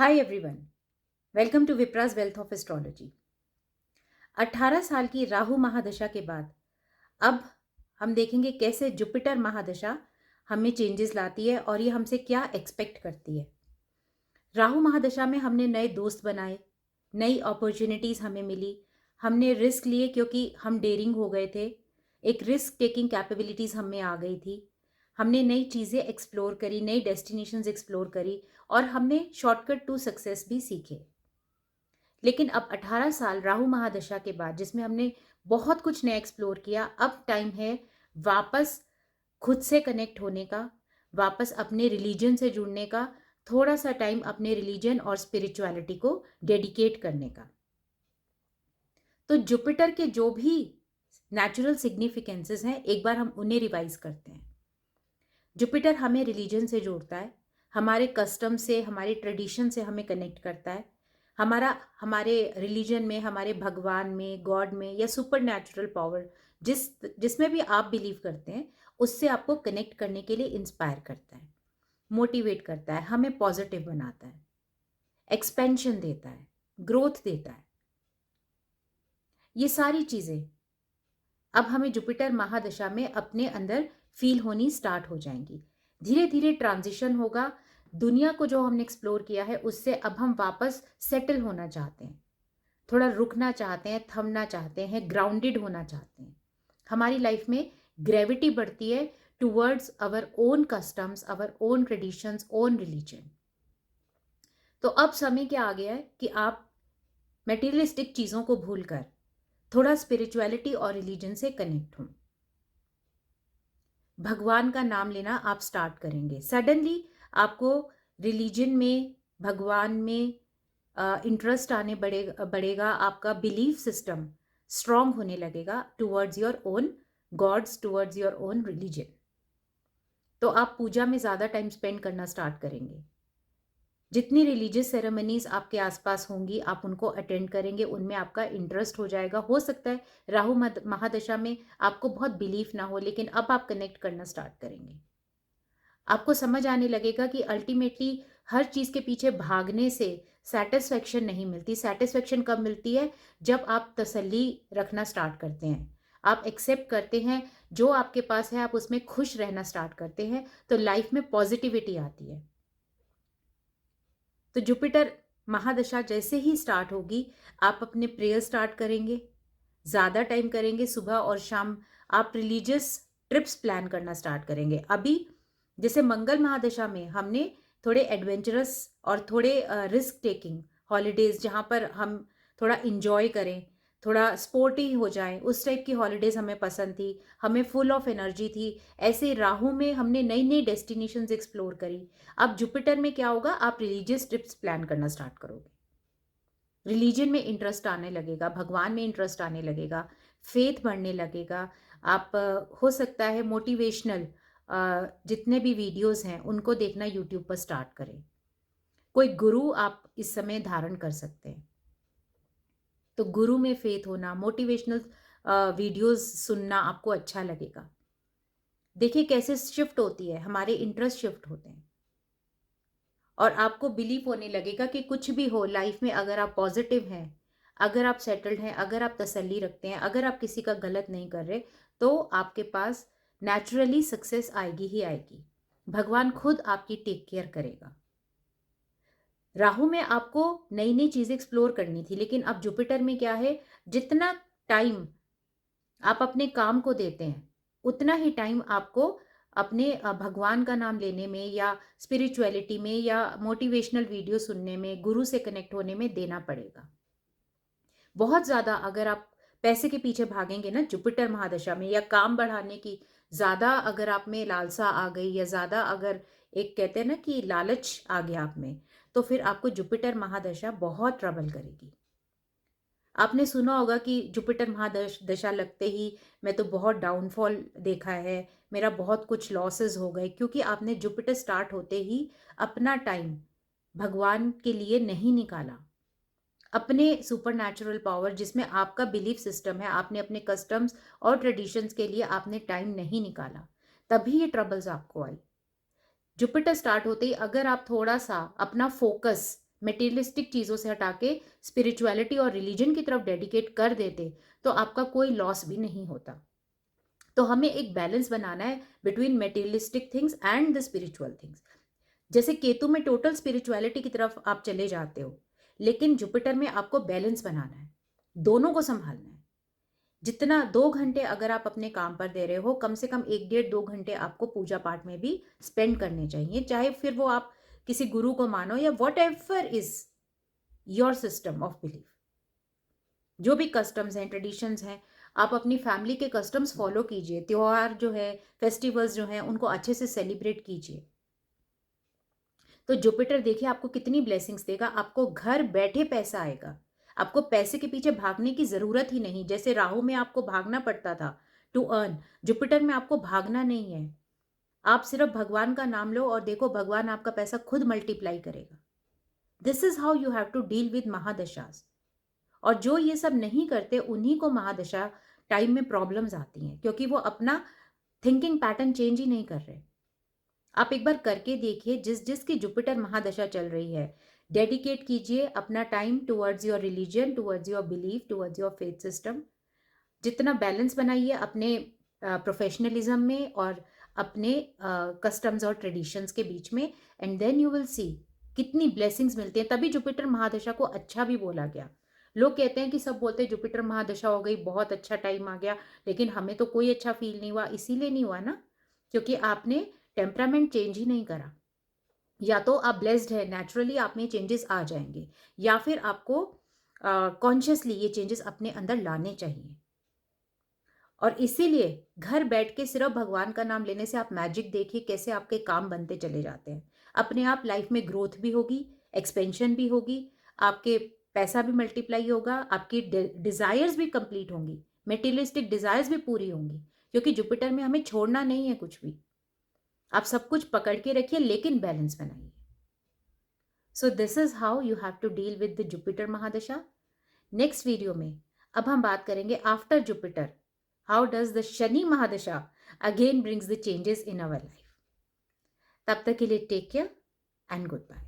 Hi everyone, welcome to Vipra's wealth of astrology. 18 साल की राहु महादशा के बाद अब हम देखेंगे कैसे जुपिटर महादशा हमें चेंजेस लाती है और ये हमसे क्या एक्सपेक्ट करती है। राहु महादशा में हमने नए दोस्त बनाए, नई अपॉर्चुनिटीज़ हमें मिली, हमने रिस्क लिए क्योंकि हम डेयरिंग हो गए थे, एक रिस्क टेकिंग कैपेबिलिटीज़ हम में आ गई थी। हमने नई चीज़ें एक्सप्लोर करी, नई डेस्टिनेशंस एक्सप्लोर करी और हमने शॉर्टकट टू सक्सेस भी सीखे। लेकिन अब 18 साल राहु महादशा के बाद जिसमें हमने बहुत कुछ नया एक्सप्लोर किया, अब टाइम है वापस खुद से कनेक्ट होने का, वापस अपने रिलीजन से जुड़ने का, थोड़ा सा टाइम अपने रिलीजन और स्पिरिचुअलिटी को डेडिकेट करने का। तो जुपिटर के जो भी नेचुरल सिग्निफिकेंसेस हैं, एक बार हम उन्हें रिवाइज करते हैं। जुपिटर हमें रिलीजन से जोड़ता है, हमारे कस्टम से, हमारे ट्रेडिशन से हमें कनेक्ट करता है। हमारे रिलीजन में, हमारे भगवान में, गॉड में या सुपर नेचुरल पावर जिसमें भी आप बिलीव करते हैं, उससे आपको कनेक्ट करने के लिए इंस्पायर करता है, मोटिवेट करता है, हमें पॉजिटिव बनाता है, एक्सपेंशन देता है, ग्रोथ देता है। ये सारी चीज़ें अब हमें जुपिटर महादशा में अपने अंदर फील होनी स्टार्ट हो जाएंगी। धीरे धीरे ट्रांजिशन होगा। दुनिया को जो हमने एक्सप्लोर किया है उससे अब हम वापस सेटल होना चाहते हैं, थोड़ा रुकना चाहते हैं, थमना चाहते हैं, ग्राउंडेड होना चाहते हैं। हमारी लाइफ में ग्रेविटी बढ़ती है towards our own customs, our own traditions, own religion. तो अब समय क्या आ गया है कि आप मेटीरियलिस्टिक चीज़ों को भूलकर थोड़ा स्पिरिचुअलिटी और रिलीजन से कनेक्ट हों। भगवान का नाम लेना आप स्टार्ट करेंगे। सडनली आपको रिलीजन में, भगवान में इंटरेस्ट आने बढ़ेगा। आपका बिलीफ सिस्टम स्ट्रांग होने लगेगा towards your own gods, towards your own religion. तो आप पूजा में ज़्यादा टाइम स्पेंड करना स्टार्ट करेंगे। जितनी रिलीजियस सेरेमनीज आपके आसपास होंगी आप उनको अटेंड करेंगे, उनमें आपका इंटरेस्ट हो जाएगा। हो सकता है राहु महादशा में आपको बहुत बिलीफ ना हो, लेकिन अब आप कनेक्ट करना स्टार्ट करेंगे। आपको समझ आने लगेगा कि अल्टीमेटली हर चीज़ के पीछे भागने से सेटिस्फेक्शन नहीं मिलती। सेटिस्फेक्शन कब मिलती है? जब आप तसल्ली रखना स्टार्ट करते हैं, आप एक्सेप्ट करते हैं जो आपके पास है, आप उसमें खुश रहना स्टार्ट करते हैं, तो लाइफ में पॉजिटिविटी आती है। तो जुपिटर महादशा जैसे ही स्टार्ट होगी आप अपने प्रेयर स्टार्ट करेंगे, ज़्यादा टाइम करेंगे सुबह और शाम। आप रिलीजियस ट्रिप्स प्लान करना स्टार्ट करेंगे। अभी जैसे मंगल महादशा में हमने थोड़े एडवेंचरस और थोड़े रिस्क टेकिंग हॉलीडेज, जहाँ पर हम थोड़ा इंजॉय करें, थोड़ा स्पोर्टी हो जाए, उस टाइप की हॉलीडेज हमें पसंद थी, हमें फुल ऑफ एनर्जी थी। ऐसे राहु में हमने नई नई डेस्टिनेशंस एक्सप्लोर करी। अब जुपिटर में क्या होगा? आप रिलीजियस ट्रिप्स प्लान करना स्टार्ट करोगे, रिलीजन में इंटरेस्ट आने लगेगा, भगवान में इंटरेस्ट आने लगेगा, फेथ बढ़ने लगेगा। आप हो सकता है मोटिवेशनल जितने भी वीडियोस हैं उनको देखना यूट्यूब पर स्टार्ट करें। कोई गुरु आप इस समय धारण कर सकते हैं। तो गुरु में फेथ होना, मोटिवेशनल वीडियोस सुनना आपको अच्छा लगेगा। देखिए कैसे शिफ्ट होती है, हमारे इंटरेस्ट शिफ्ट होते हैं और आपको बिलीव होने लगेगा कि कुछ भी हो लाइफ में, अगर आप पॉजिटिव हैं, अगर आप सेटल्ड हैं, अगर आप तसल्ली रखते हैं, अगर आप किसी का गलत नहीं कर रहे, तो आपके पास नेचुरली सक्सेस आएगी ही आएगी। भगवान खुद आपकी टेक केयर करेगा। राहु में आपको नई नई चीज़ें एक्सप्लोर करनी थी, लेकिन अब जुपिटर में क्या है, जितना टाइम आप अपने काम को देते हैं उतना ही टाइम आपको अपने भगवान का नाम लेने में या स्पिरिचुअलिटी में या मोटिवेशनल वीडियो सुनने में, गुरु से कनेक्ट होने में देना पड़ेगा। बहुत ज़्यादा अगर आप पैसे के पीछे भागेंगे ना जुपिटर महादशा में, या काम बढ़ाने की ज़्यादा अगर आप में लालसा आ गई, या ज़्यादा अगर एक कहते हैं ना कि लालच आ गया आप में, तो फिर आपको जुपिटर महादशा बहुत ट्रबल करेगी। आपने सुना होगा कि जुपिटर महादशा लगते ही मैं तो बहुत डाउनफॉल देखा है, मेरा बहुत कुछ लॉसेस हो गए, क्योंकि आपने जुपिटर स्टार्ट होते ही अपना टाइम भगवान के लिए नहीं निकाला। अपने सुपर नेचुरल पावर जिसमें आपका बिलीफ सिस्टम है, आपने अपने कस्टम्स और ट्रेडिशंस के लिए आपने टाइम नहीं निकाला, तभी ये ट्रबल्स आपको आई। जुपिटर स्टार्ट होते ही अगर आप थोड़ा सा अपना फोकस मटेरियलिस्टिक चीज़ों से हटा के स्पिरिचुअलिटी और रिलीजन की तरफ डेडिकेट कर देते, तो आपका कोई लॉस भी नहीं होता। तो हमें एक बैलेंस बनाना है between materialistic things and the spiritual things. जैसे केतु में टोटल स्पिरिचुअलिटी की तरफ आप चले जाते हो, लेकिन जुपिटर में आपको बैलेंस बनाना है, दोनों को संभालना है। जितना 2 घंटे अगर आप अपने काम पर दे रहे हो, कम से कम 1 डेढ़ 2 घंटे आपको पूजा पाठ में भी स्पेंड करने चाहिए, चाहे फिर वो आप किसी गुरु को मानो या what ever is your system of belief. जो भी कस्टम्स हैं, ट्रेडिशंस हैं, आप अपनी फैमिली के कस्टम्स फॉलो कीजिए। त्योहार जो है, फेस्टिवल्स जो हैं, उनको अच्छे से सेलिब्रेट कीजिए। तो जुपिटर देखिए आपको कितनी ब्लेसिंग्स देगा, आपको घर बैठे पैसा आएगा, आपको पैसे के पीछे भागने की जरूरत ही नहीं। जैसे राहु में आपको भागना पड़ता था टू अर्न, जुपिटर में आपको भागना नहीं है। आप सिर्फ भगवान का नाम लो और देखो भगवान आपका पैसा खुद मल्टीप्लाई करेगा। This is how you have to deal with mahadashas. और जो ये सब नहीं करते उन्हीं को महादशा टाइम में प्रॉब्लम्स आती हैं, क्योंकि वो अपना थिंकिंग पैटर्न चेंज ही नहीं कर रहे। आप एक बार करके देखिए, जिस जिसकी जुपिटर महादशा चल रही है, डेडिकेट कीजिए अपना time towards your religion, towards your belief, towards your faith system. जितना बैलेंस बनाइए अपने प्रोफेशनलिज्म में और अपने कस्टम्स और ट्रेडिशंस के बीच में, and then you will see कितनी ब्लेसिंग्स मिलती हैं। तभी जुपिटर महादशा को अच्छा भी बोला गया। लोग कहते हैं कि सब बोलते हैं जुपिटर महादशा हो गई, बहुत अच्छा टाइम आ गया, लेकिन हमें तो कोई अच्छा फील नहीं हुआ। इसीलिए नहीं हुआ ना, क्योंकि आपने टेम्परामेंट चेंज ही नहीं करा। या तो आप ब्लेस्ड है, नेचुरली आप में चेंजेस आ जाएंगे, या फिर आपको कॉन्शियसली ये चेंजेस अपने अंदर लाने चाहिए। और इसीलिए घर बैठ के सिर्फ भगवान का नाम लेने से आप मैजिक देखिए कैसे आपके काम बनते चले जाते हैं। अपने आप लाइफ में ग्रोथ भी होगी, एक्सपेंशन भी होगी, आपके पैसा भी मल्टीप्लाई होगा, आपकी डिजायर्स भी कंप्लीट होंगी, मेटीरियलिस्टिक डिजायर्स भी पूरी होंगी, क्योंकि जुपिटर में हमें छोड़ना नहीं है कुछ भी। आप सब कुछ पकड़ के रखिए, लेकिन बैलेंस बनाइए। So this is how you have to deal with the Jupiter mahadasha. Next video में अब हम बात करेंगे after Jupiter, how does the Shani mahadasha again brings the changes in our life. तब तक के लिए take care and good bye.